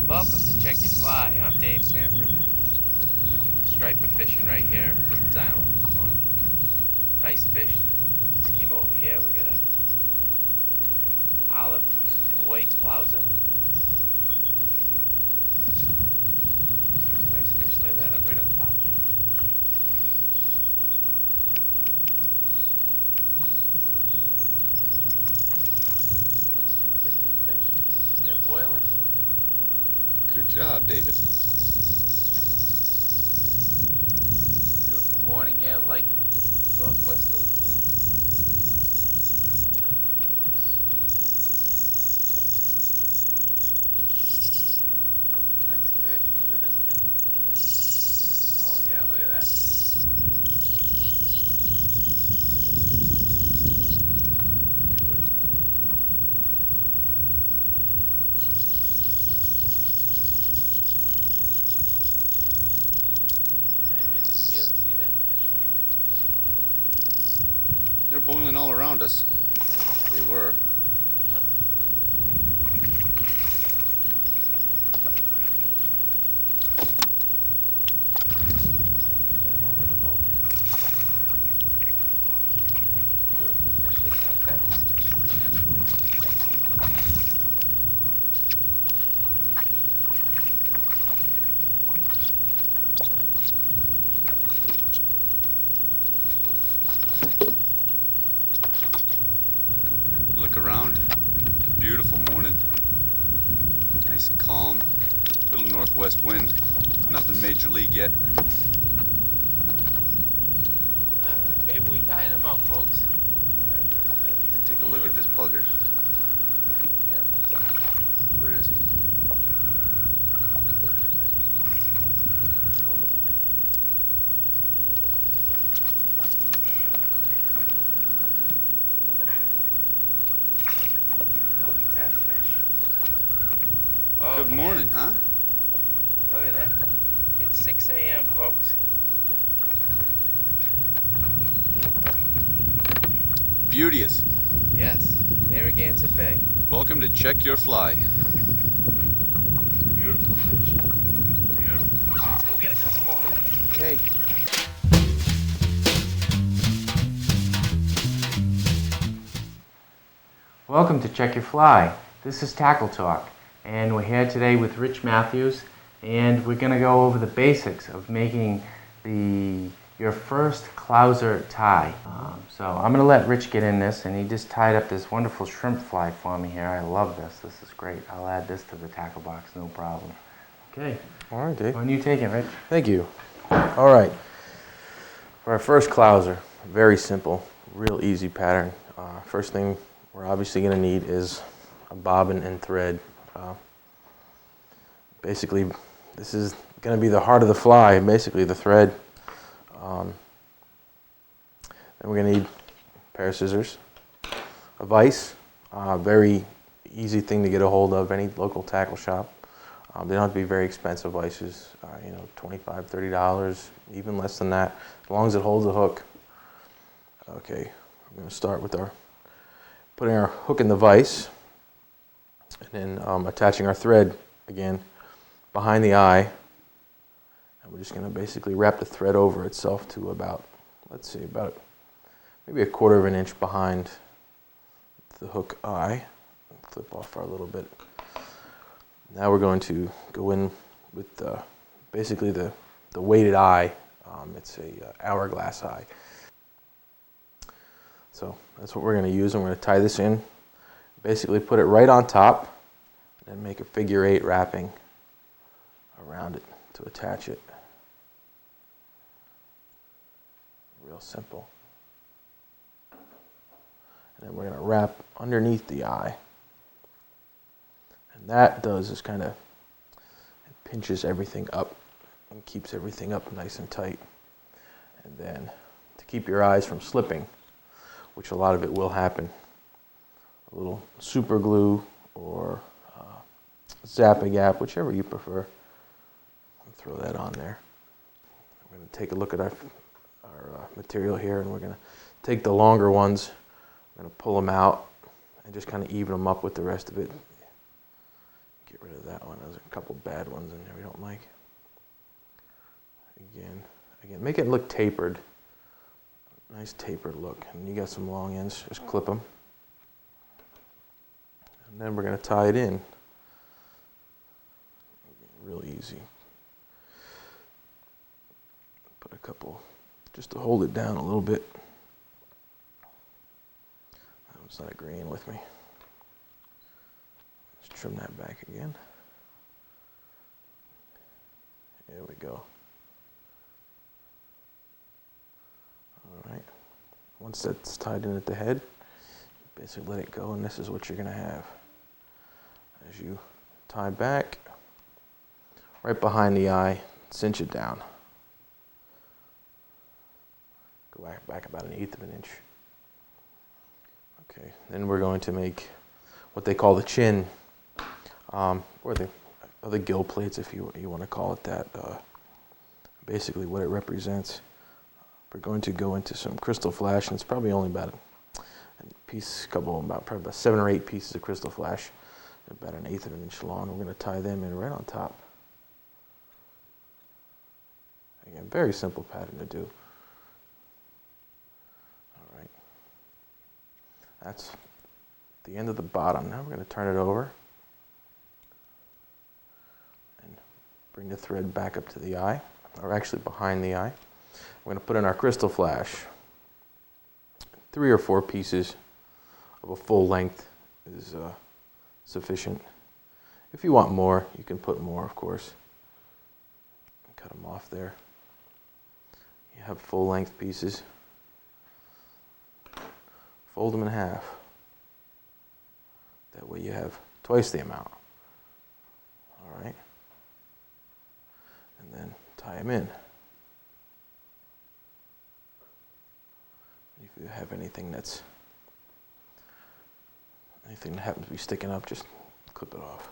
Welcome to Check Your Fly. I'm Dave Sanford. Striper fishing right here at Rhode Island this morning. Nice fish. Just came over here. We got a olive and white Clouser. Nice fish. Look at that up right up top there. Pretty big fish. Is that boiling? Good job, David. Beautiful morning here, light northwesterly wind. Nice fish. Look at this fish. Oh yeah, look at that. Beautiful. And you can just barely see that fish. They're boiling all around us. They were. Yep. See if we can get him over the boat here. Beautiful fish. Look at how fat this fish is. Look around. Beautiful morning. Nice and calm. Little northwest wind. Nothing major league yet. Alright, maybe we tied him out, folks. There he is. Look at this. Take a look at this bugger. We can get him up top. Where is he? Over the way. Look at that fish. Oh, Good morning, huh? Look at that. It's 6 a.m., folks. Beauteous. Yes, Narragansett Bay. Welcome to Check Your Fly. Beautiful fish. Beautiful fish. Let's go get a couple more. Okay. Welcome to Check Your Fly. This is Tackle Talk, and we're here today with Rich Matthews, and we're going to go over the basics of making your first Clouser tie. So I'm going to let Rich get in this, and he just tied up this wonderful shrimp fly for me here. I love this. This is great. I'll add this to the tackle box, no problem. Okay. All right, Dave. When you take it, Rich? Thank you. All right. For our first Clouser, very simple, real easy pattern. First thing we're obviously going to need is a bobbin and thread. Basically, this is going to be the heart of the fly, basically the thread. Then we're going to need a pair of scissors, a vise, very easy thing to get a hold of, any local tackle shop. They don't have to be very expensive vices, $25, $30, even less than that, as long as it holds a hook. Okay, we're going to start with putting our hook in the vise, and then attaching our thread again behind the eye. And we're just going to basically wrap the thread over itself to about, let's see, about maybe a 1/4 of an inch behind the hook eye. Clip off our little bit. Now we're going to go in with basically the weighted eye. It's a hourglass eye. So that's what we're going to use, and we're going to tie this in. Basically put it right on top, and make a figure 8 wrapping around it to attach it. Real simple. And then we're going to wrap underneath the eye. And that does is kind of pinches everything up and keeps everything up nice and tight. And then to keep your eyes from slipping, which a lot of it will happen, a little super glue or Zap-A-Gap, whichever you prefer. I'll throw that on there. We're going to take a look at our material here, and we're going to take the longer ones, I'm going to pull them out and just kind of even them up with the rest of it. Get rid of that one. There's a couple bad ones in there we don't like. Again, make it look tapered. Nice tapered look. And you got some long ends, just clip them. And then we're going to tie it in. Real easy. Put a couple, just to hold it down a little bit. It's not agreeing with me. Let's trim that back again. There we go. All right. Once that's tied in at the head, basically let it go, and this is what you're going to have. As you tie back, right behind the eye, cinch it down. Go back about 1/8 of an inch. Okay, then we're going to make what they call the chin, or the gill plates, if you want to call it that. Basically, what it represents. We're going to go into some crystal flash, and it's probably only about probably about 7 or 8 pieces of crystal flash, about 1/8 of an inch long. We're going to tie them in right on top. Again, very simple pattern to do. All right. That's the end of the bottom. Now we're going to turn it over and bring the thread back up to the eye, or actually behind the eye. We're going to put in our crystal flash. 3 or 4 pieces of a full length is sufficient. If you want more, you can put more, of course. Cut them off there. You have full length pieces. Fold them in half. That way you have twice the amount. All right. And then tie them in. If you have anything that happens to be sticking up, just clip it off.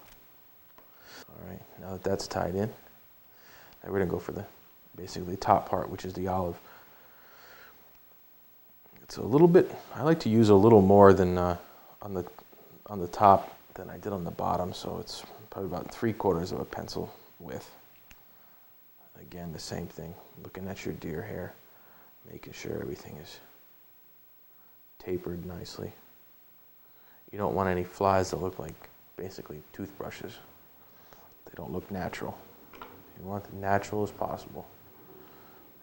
All right, now that that's tied in, now we're gonna go for the basically top part, which is the olive. It's a little bit. I like to use a little more than on the top than I did on the bottom, so it's probably about 3/4 of a pencil width. Again, the same thing. Looking at your deer hair, making sure everything is tapered nicely. You don't want any flies that look like basically toothbrushes. They don't look natural. You want it natural as possible.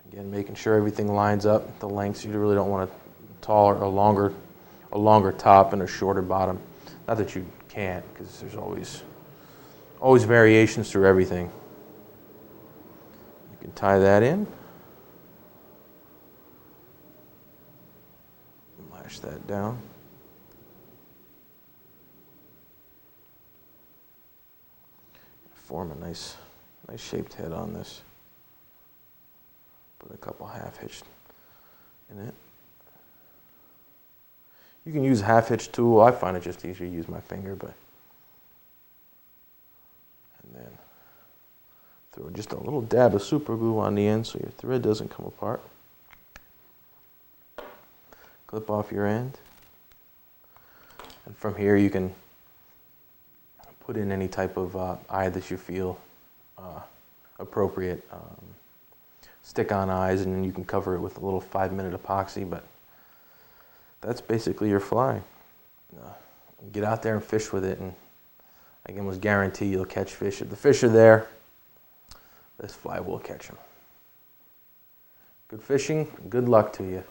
Again, making sure everything lines up. The lengths, you really don't want a taller, a longer top and a shorter bottom. Not that you can't, because there's always variations through everything. You can tie that in. Lash that down. Form a nice shaped head on this. Put a couple half hitched in it. You can use a half hitch tool. I find it just easier to use my finger, and then throw just a little dab of super glue on the end so your thread doesn't come apart. Clip off your end, and from here you can put in any type of eye that you feel appropriate. Stick-on eyes, and then you can cover it with a little 5-minute epoxy, but that's basically your fly. Get out there and fish with it, and I can almost guarantee you'll catch fish. If the fish are there, this fly will catch them. Good fishing, good luck to you.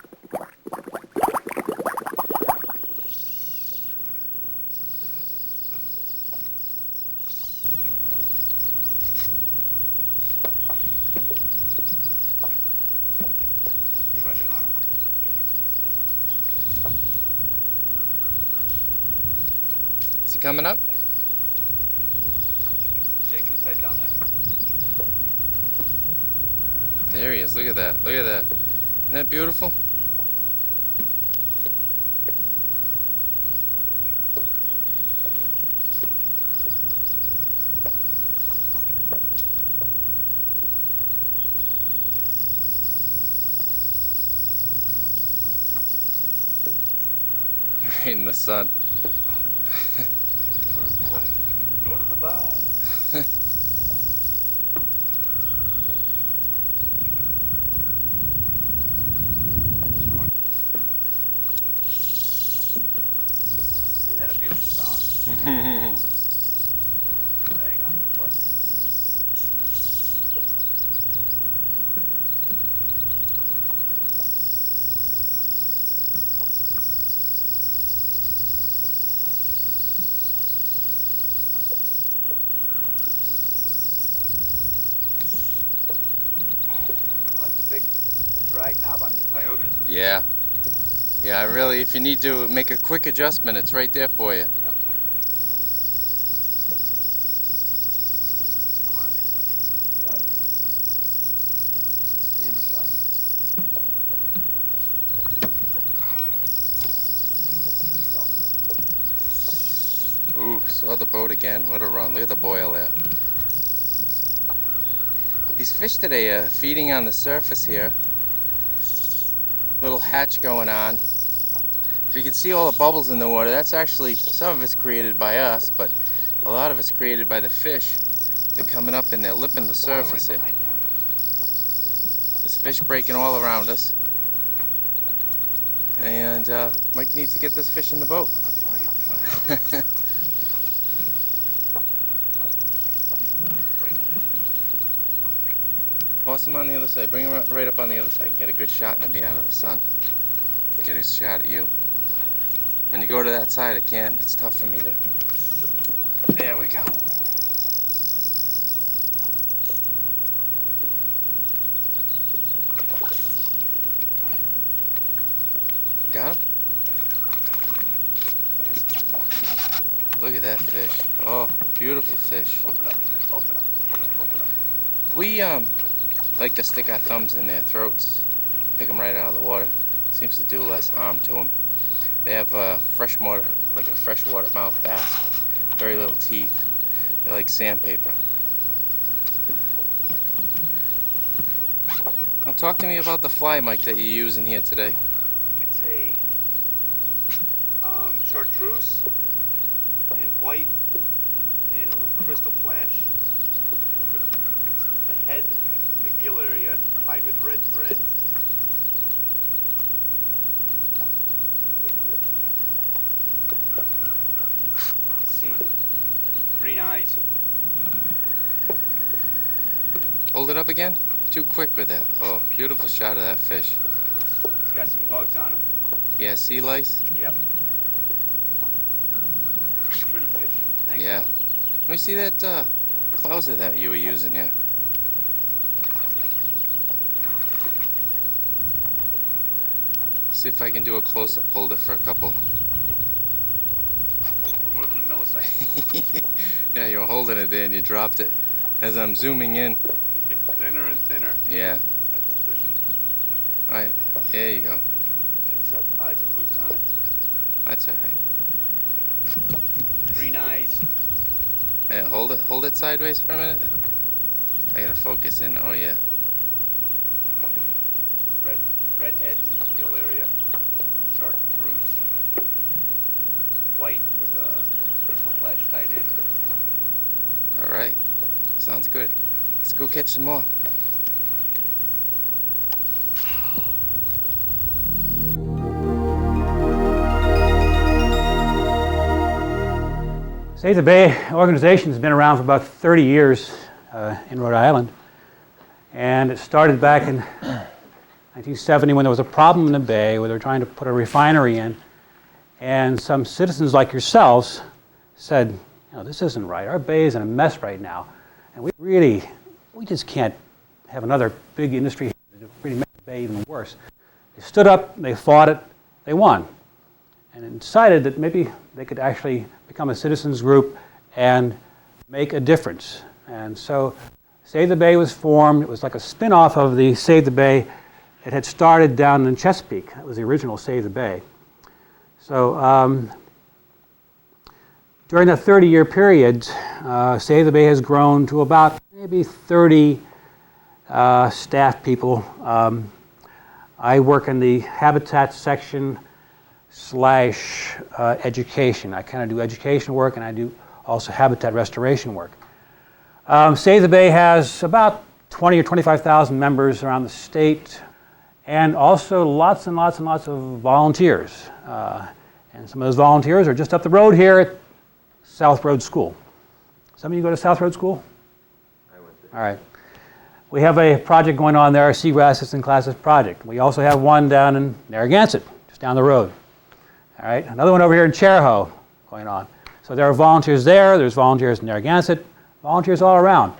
Pressure on him. Is he coming up? Shaking his head down there. There he is. Look at that. Look at that. Isn't that beautiful? Right in the sun. Boy, go to the bow. Big drag knob on these Tiogas. Yeah. Yeah, really, if you need to make a quick adjustment, it's right there for you. Yep. Come on, buddy. Get out of this. Camera shy. Ooh, saw the boat again. What a run. Look at the boil there. These fish today are feeding on the surface here. Little hatch going on. If you can see all the bubbles in the water, that's actually, some of it's created by us, but a lot of it's created by the fish. They're coming up and they're lipping the surface here. There's fish breaking all around us. And Mike needs to get this fish in the boat. I'm trying. Toss him on the other side. Bring him right up on the other side. Get a good shot and he'll be out of the sun. Get a shot at you. When you go to that side, I can't. It's tough for me to. There we go. Got him? Look at that fish. Oh, beautiful fish. Open up. Open up. Open up. We like to stick our thumbs in their throats, pick them right out of the water. Seems to do less harm to them. They have freshwater, like a freshwater mouth bass. Very little teeth. They're like sandpaper. Now talk to me about the fly, Mike, that you're using here today. It's a chartreuse and white and a little crystal flash. With the head and the gill area tied with red thread. See, green eyes. Hold it up again. Too quick with that. Oh, beautiful shot of that fish. It's got some bugs on him. Yeah, sea lice. Yep. Pretty fish. Thanks. Yeah. Let me see that Clouser that you were using here. See if I can do a close-up. Hold it for a couple. Hold it for more than a millisecond. Yeah, you were holding it there and you dropped it. As I'm zooming in. He's getting thinner and thinner. Yeah. That's the fishing. Alright, there you go. Picks up, eyes are loose on it. That's alright. Green eyes. Yeah, hold it sideways for a minute. I gotta focus in. Oh yeah. Red head and gill area. Chartreuse. White with a crystal flash tied in. Alright. Sounds good. Let's go catch some more. Save the Bay organization has been around for about 30 years in Rhode Island. And it started back in 1970 when there was a problem in the bay where they were trying to put a refinery in. And some citizens like yourselves said, you know, this isn't right. Our bay is in a mess right now. And we just can't have another big industry to really make the bay even worse. They stood up, they fought it, they won. And it decided that maybe they could actually become a citizens group and make a difference. And so Save the Bay was formed. It was like a spin-off of the Save the Bay. It had started down in Chesapeake. That was the original Save the Bay. So during that 30-year period, Save the Bay has grown to about maybe 30 staff people. I work in the habitat section / education. I kind of do education work and I do also habitat restoration work. Save the Bay has about 20 or 25,000 members around the state and also lots and lots and lots of volunteers. And some of those volunteers are just up the road here at South Road School? Some of you go to South Road School? I went there. All right. We have a project going on there, a Seagrasses and Classes project. We also have one down in Narragansett, just down the road. All right, another one over here in Charahoe going on. So there are volunteers there, there's volunteers in Narragansett, volunteers all around.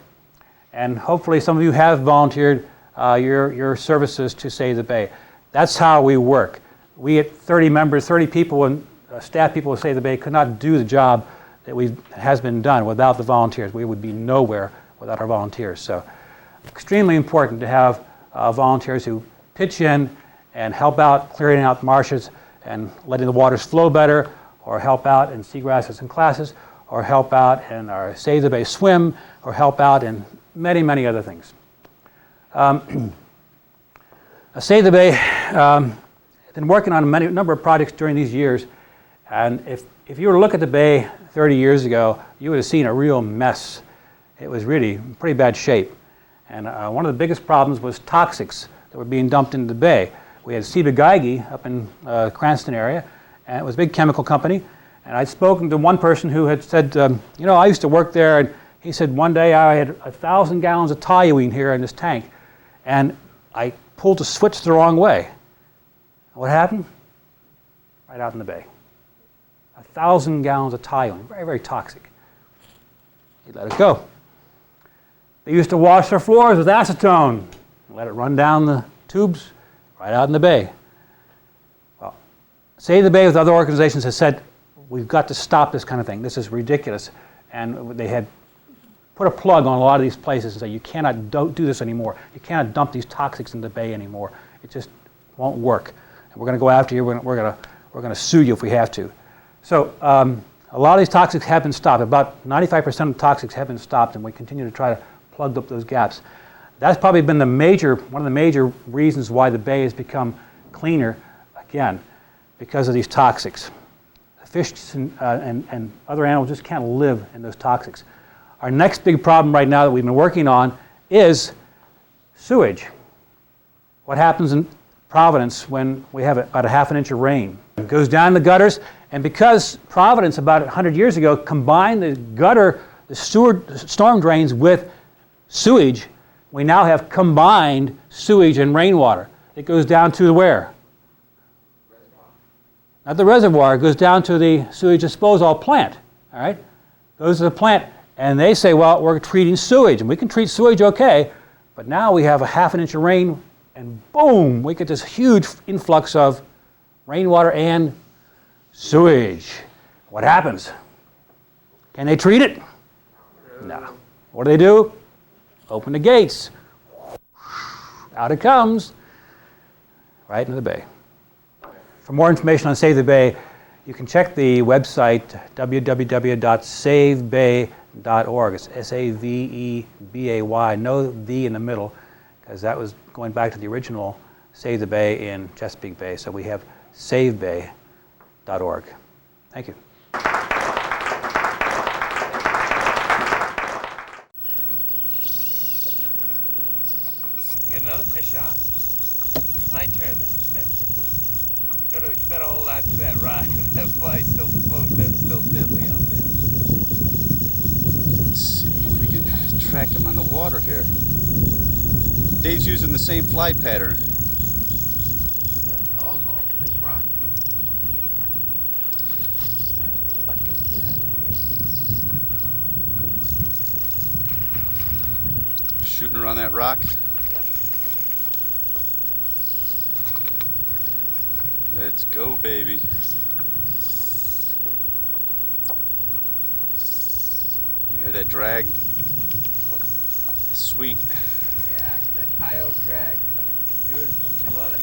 And hopefully some of you have volunteered your services to Save the Bay. That's how we work. We at 30 members, 30 people and staff people at Save the Bay could not do the job that has been done without the volunteers. We would be nowhere without our volunteers. So extremely important to have volunteers who pitch in and help out clearing out marshes and letting the waters flow better, or help out in Seagrasses and Classes, or help out in our Save the Bay swim, or help out in many, many other things. Save the Bay has been working on a number of projects during these years, and if you were to look at the bay 30 years ago, you would have seen a real mess. It was really in pretty bad shape. And one of the biggest problems was toxics that were being dumped into the bay. We had Ciba-Geigy up in Cranston area, and it was a big chemical company. And I'd spoken to one person who had said, you know, I used to work there, and he said one day I had 1,000 gallons of toluene here in this tank, and I pulled the switch the wrong way. What happened? Right out in the bay. 1,000 gallons of toluene, very, very toxic. He let it go. They used to wash their floors with acetone, let it run down the tubes, right out in the bay. Well, Save the Bay with other organizations has said, we've got to stop this kind of thing. This is ridiculous. And they had put a plug on a lot of these places and say, you cannot do this anymore. You cannot dump these toxics in the bay anymore. It just won't work. And we're going to go after you. We're going to sue you if we have to. So a lot of these toxics have been stopped. About 95% of the toxics have been stopped, and we continue to try to plug up those gaps. That's probably been one of the major reasons why the bay has become cleaner, again, because of these toxics. The fish and other animals just can't live in those toxics. Our next big problem right now that we've been working on is sewage. What happens in Providence when we have about a half an inch of rain? It goes down the gutters, and because Providence about 100 years ago combined the storm drains with sewage, we now have combined sewage and rainwater. It goes down to where? Not the reservoir, it goes down to the sewage disposal plant. All right? Goes to the plant, and they say, well, we're treating sewage, and we can treat sewage okay, but now we have a half an inch of rain, and boom, we get this huge influx of rainwater and sewage. What happens? Can they treat it? No. What do? Open the gates. Out it comes, right into the bay. For more information on Save the Bay, you can check the website www.savebay.org. It's S-A-V-E-B-A-Y, no "the" in the middle, because that was going back to the original Save the Bay in Chesapeake Bay. So we have savebay.org. Thank you. Get another fish on. My turn this time. You better hold on to that rod. That fly's still floating. That's still deadly out there. Let's see if we can track him on the water here. Dave's using the same fly pattern. Good. All going for this rock. Shooting around that rock. Let's go, baby. You hear that drag? It's sweet. Yeah, that tile drag. Beautiful. You love it.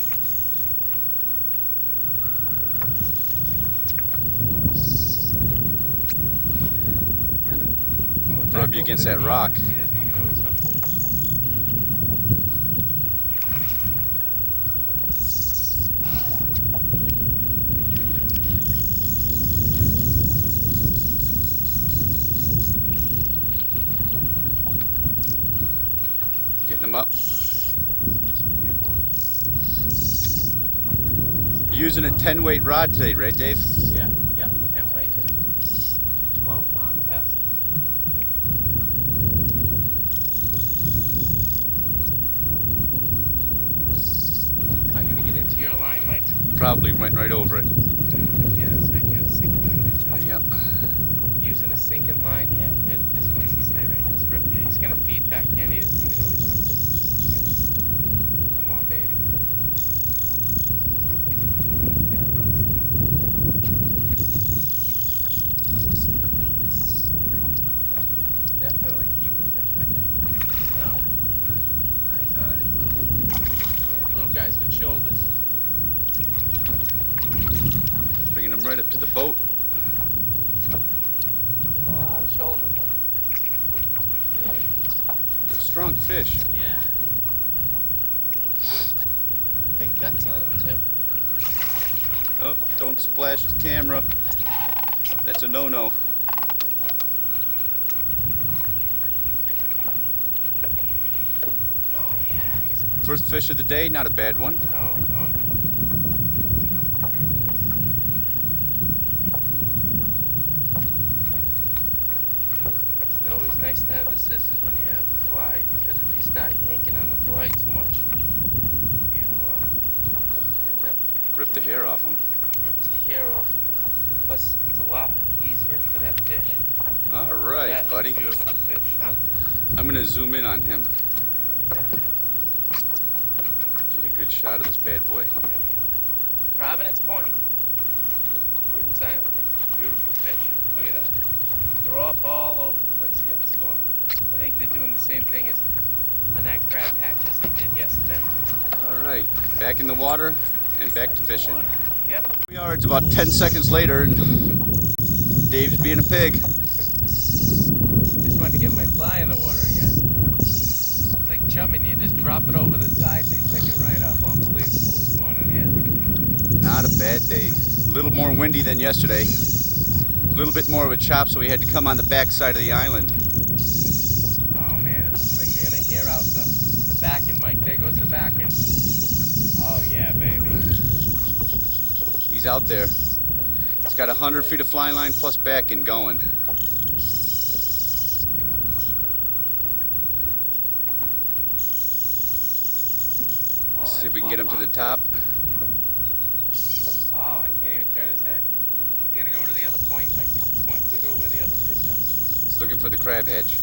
Gonna rub you against that rock. He doesn't even know he's hooked in. Getting him up. You're using a 10 weight rod today, right, Dave? Yeah, 10 weight. 12 pounds. your line, Mike? Probably went right over it. Yeah, that's right. You got a sinking on there today. Yep. Using a sinking line here. Good. He just wants to stay right in this rip here. He's gonna feed back again. He doesn't even know he's hooked. Come on, baby. That's the other one's line. Definitely keep a fish, I think. No. He's one of these little guys with shoulders. Bringing him right up to the boat. Got a lot of shoulders on him. Yeah. They're strong fish. Yeah. Got big guts on him too. Oh, don't splash the camera. That's a no-no. Oh yeah, he's a First fish of the day, not a bad one. no, no. It's always nice to have the scissors when you have a fly, because if you start yanking on the fly too much, you end up Rip the hair off him. rip the hair off him. Plus, it's a lot easier for that fish. All right, That is buddy. a beautiful fish, huh? I'm gonna zoom in on him. Yeah, Get a good shot of this bad boy. there we go. Providence Point. Prudence Island. Beautiful fish. Look at that. They're up all over the place here this morning. I think they're doing the same thing as on that crab patch as they did yesterday. All right, back in the water and back to fishing. Yep. We are. It's about 10 seconds later, and Dave's being a pig. Just wanted to get my fly in the water again. It's like chumming. You just drop it over the side, they pick it right up. Unbelievable this morning here. Not a bad day. A little more windy than yesterday. A little bit more of a chop, so we had to come on the back side of the island. Oh man, it looks like they're gonna air out the backing, Mike. There goes the backing. Oh yeah, baby. He's out there. He's got 100 feet of fly line plus backing going. Let's see if we can get him to the top. Oh, I can't even turn his head. He's gonna go to the other point, Mike. He just wants to go where the other fish are. He's looking for the crab hedge.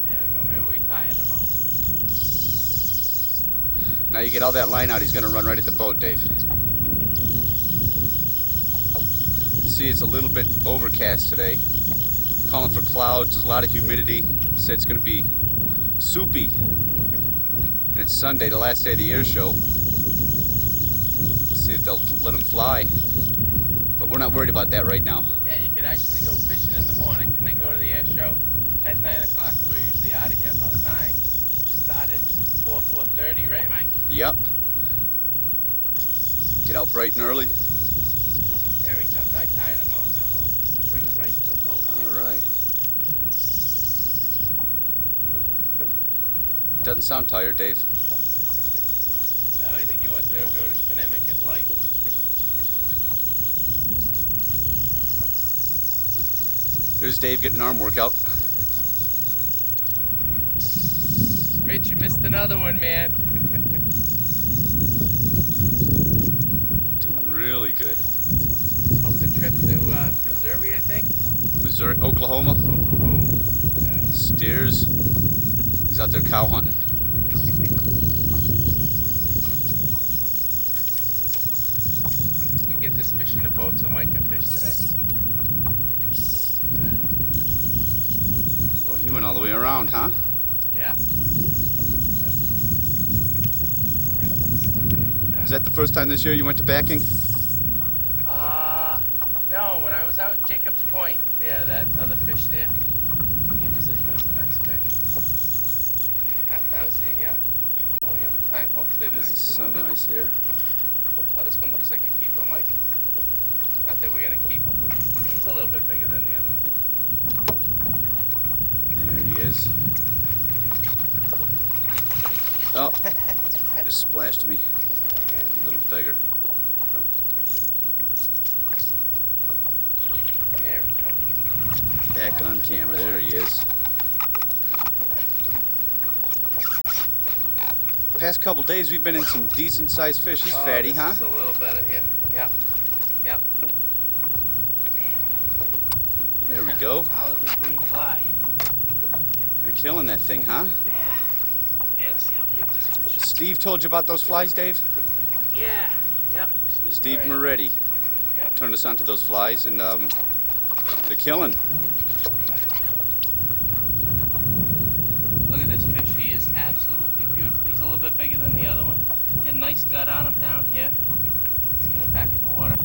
There we go. Maybe we tie him out. Now you get all that line out, he's gonna run right at the boat, Dave. See, it's a little bit overcast today. Calling for clouds, there's a lot of humidity. Said it's gonna be soupy. And it's Sunday, the last day of the air show. See if they'll let him fly. But we're not worried about that right now. Yeah, you could actually go fishing in the morning and then go to the air show at 9 o'clock. We're usually out of here about 9. Start at 4:30, right, Mike? Yep. Get out bright and early. Here he comes. I tied him out now. We'll bring him right to the boat. All right. Doesn't sound tired, Dave. Now I think he wants to go to Connecticut Light. Here's Dave getting an arm workout. Rich, you missed another one, man. Doing really good. Hope the trip to Missouri, I think. Missouri, Oklahoma, Oklahoma. Yeah. steers. He's out there cow hunting. We get this fish in the boat so Mike can fish today. Well, he went all the way around, huh? Yeah. Is that the first time this year you went to backing? No, when I was out Jacob's Point, yeah, that other fish there, he was a nice fish. That was the only other time. Hopefully this Nice is another. sunrise here. Oh, this one looks like a keeper, Mike. Not that we're gonna keep him. He's a little bit bigger than the other one. There he is. Oh, just splashed me. All right. Little beggar. There we go. Back on camera. There he is. past couple days we've been in some decent sized fish. He's fatty, huh? This is a little better here. Yep. Yep. There we go. Olive and green fly. You're killing that thing, huh? Yeah, let's see how big this fish is. Steve told you about those flies, Dave? Yeah. Yep. Steve Moretti Yep. turned us onto those flies, and they're killing. Look at this fish. He is absolutely beautiful. He's a little bit bigger than the other one. Get a nice gut on him down here. Let's get him back in the water.